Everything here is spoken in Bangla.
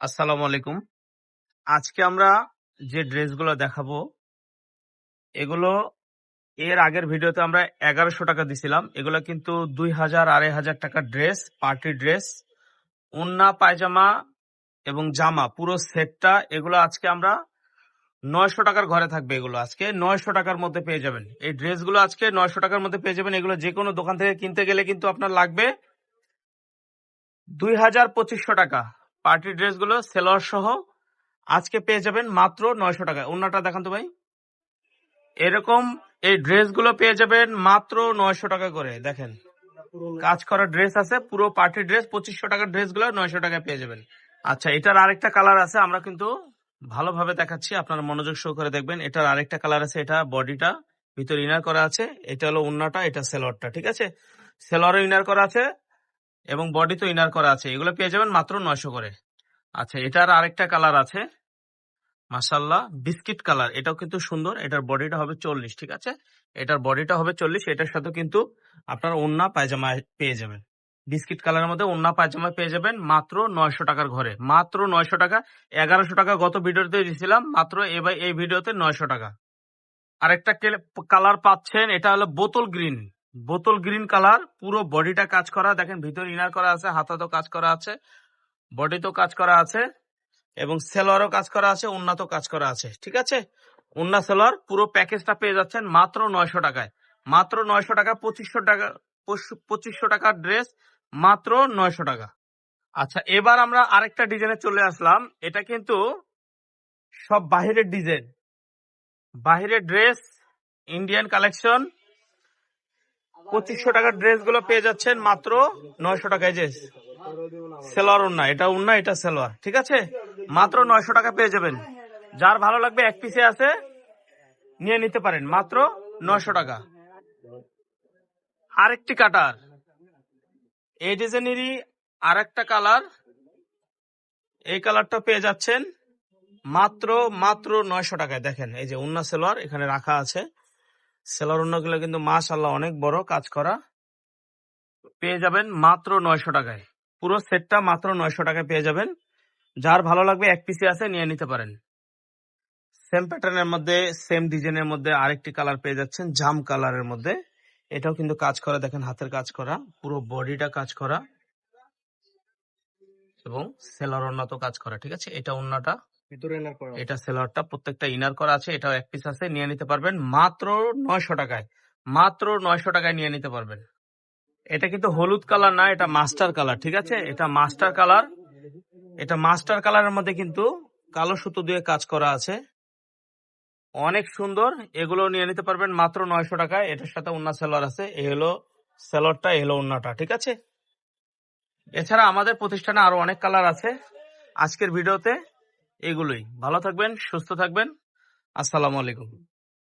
আসসালামু আলাইকুম। আজকে আমরা যে ড্রেসগুলো দেখাবো এগুলো এর আগের ভিডিওতে আমরা ১১০০ টাকা দিছিলাম। এগুলো কিন্তু ২,০০০ ২,৫০০ টাকার ড্রেস, পার্টি ড্রেস, ওড়না, পায়জামা এবং জামা পুরো সেটটা এগুলো আজকে আমরা ৯০০ টাকার ঘরে থাকবে। এগুলো আজকে ৯০০ টাকার মধ্যে পেয়ে যাবেন। এই ড্রেসগুলো আজকে ৯০০ টাকার মধ্যে পেয়ে যাবেন। এগুলো যে কোনো দোকান থেকে কিনতে গেলে কিন্তু আপনার লাগবে ২,২৫০ টাকা। পার্টি ড্রেসগুলো সেলোয়ার সহ আজকে পেয়ে যাবেন মাত্র ৯০০ টাকায়। ওড়নাটা দেখান তো ভাই। এরকম এই ড্রেসগুলো পেয়ে যাবেন মাত্র ৯০০ টাকা করে। দেখেন কাজ করা ড্রেস আছে, পুরো পার্টি ড্রেস ২৫০০ টাকার ড্রেসগুলো ৯০০ টাকায় পেয়ে যাবেন। আচ্ছা, এটার আরেকটা কালার আছে, আমরা কিন্তু ভালোভাবে দেখাচ্ছি, আপনারা মনোযোগ সহকারে দেখবেন। এটার আরেকটা কালার আছে, এটা বডিটা ভিতরে ইনার করা আছে, এটা হলো ওড়নাটা, এটা সেলোয়ারটা, ঠিক আছে। সেলোয়ারও ইনার করা আছে এবং বডি তো ইনার করা আছে। এগুলো পেয়ে যাবেন মাত্র ৯০০ করে। আচ্ছা, এটার আরেকটা কালার আছে, মাশাআল্লাহ বিস্কিট কালার, এটাও কিন্তু সুন্দর। এটার বডিটা হবে ৪০, ঠিক আছে। এটার বডিটা হবে ৪০। এটার সাথে কিন্তু আপনার ওড়না পায়জামা পেয়ে যাবেন। বিস্কিট কালারের মধ্যে ওড়না পায়জামা পেয়ে যাবেন মাত্র ৯০০ টাকার ঘরে। মাত্র ৯০০ টাকা। ১১০০ টাকা গত ভিডিওতে দিয়েছিলাম, মাত্র এবার এই ভিডিওতে ৯০০ টাকা। আরেকটা কালার পাচ্ছেন, এটা হলো বোতল গ্রিন। বোতল গ্রিন কালার, পুরো বডিটা কাজ করা, দেখেন ভিতরে ইনার করা আছে, হাতাতেও কাজ করা আছে, বডিতেও কাজ করা আছে এবং সেলোয়ারও কাজ করা আছে, ওড়নাতেও কাজ করা আছে, ঠিক আছে। ওড়না সেলোয়ার পুরো প্যাকেজটা পেয়ে যাচ্ছেন মাত্র ৯০০ টাকায়। মাত্র ৯০০ টাকা, ২৫০০ টাকা, ২৫০০ টাকার ড্রেস মাত্র ৯০০ টাকা। আচ্ছা, এবার আমরা আরেকটা ডিজাইনে চলে আসলাম। এটা কিন্তু সব বাহিরের ডিজাইন, বাহিরের ড্রেস, ইন্ডিয়ান কালেকশন। ২৫০০ টাকার ড্রেস গুলো পেয়ে যাচ্ছেন মাত্র ৯০০ টাকায়। যে সেলোয়ার ওড়না, এটা ওড়না, এটা সেলোয়ার, ঠিক আছে। মাত্র ৯০০ টাকা পেয়ে যাবেন। যার ভালো লাগবে এক পিসে আছে নিয়ে নিতে পারেন, মাত্র ৯০০ টাকা। আরেকটি কাটার, এই ডিজাইনেরই আরেকটা কালার, এই কালারটা পেয়ে যাচ্ছেন মাত্র ৯০০ টাকায়। দেখেন এই যে ওড়না সেলোয়ার এখানে রাখা আছে, সেলোয়ার ওড়নাগুলো কিন্তু মাশাআল্লাহ অনেক বড় কাজ করা, পেয়ে যাবেন মাত্র ৯০০ টাকায়। পুরো সেটটা মাত্র ৯০০ টাকায় পেয়ে যাবেন। যার ভালো লাগবে এক পিসে আছে নিয়ে নিতে পারেন। সেম প্যাটার্নের মধ্যে, সেম ডিজাইনের মধ্যে আরেকটি কালার পেয়ে যাচ্ছেন, জাম কালারের মধ্যে। এটাও কিন্তু কাজ করা, দেখেন হাতের কাজ করা, পুরো বডিটা কাজ করা এবং সেলোয়ার ওড়না তো কাজ করা, ঠিক আছে। এটা ওড়নাটা, এটা সেলোয়ারটা, প্রত্যেকটা ইনার করা আছে। এটাও এক পিস আছে নিয়ে নিতে পারবেন মাত্র ৯০০ টাকায়। মাত্র ৯০০ টাকায় নিয়ে নিতে পারবেন। এটা কিন্তু হলুদ কালার না, এটা মাস্টার কালার, ঠিক আছে। এটা মাস্টার কালার, এটা মাস্টার কালারের মধ্যে কিন্তু কালো সুতো দিয়ে কাজ করা আছে, অনেক সুন্দর। এগুলো নিয়ে নিতে পারবেন মাত্র ৯০০ টাকায়। এটার সাথে ওড়না সেলোয়ার আছে, এই হলো সেলোয়ারটা, এই হলো ওড়নাটা, ঠিক আছে। এছাড়া আমাদের প্রতিষ্ঠানে আরো অনেক কালার আছে। আজকের ভিডিওতে এগুলোই। ভালো থাকবেন, সুস্থ থাকবেন। আসসালামু আলাইকুম।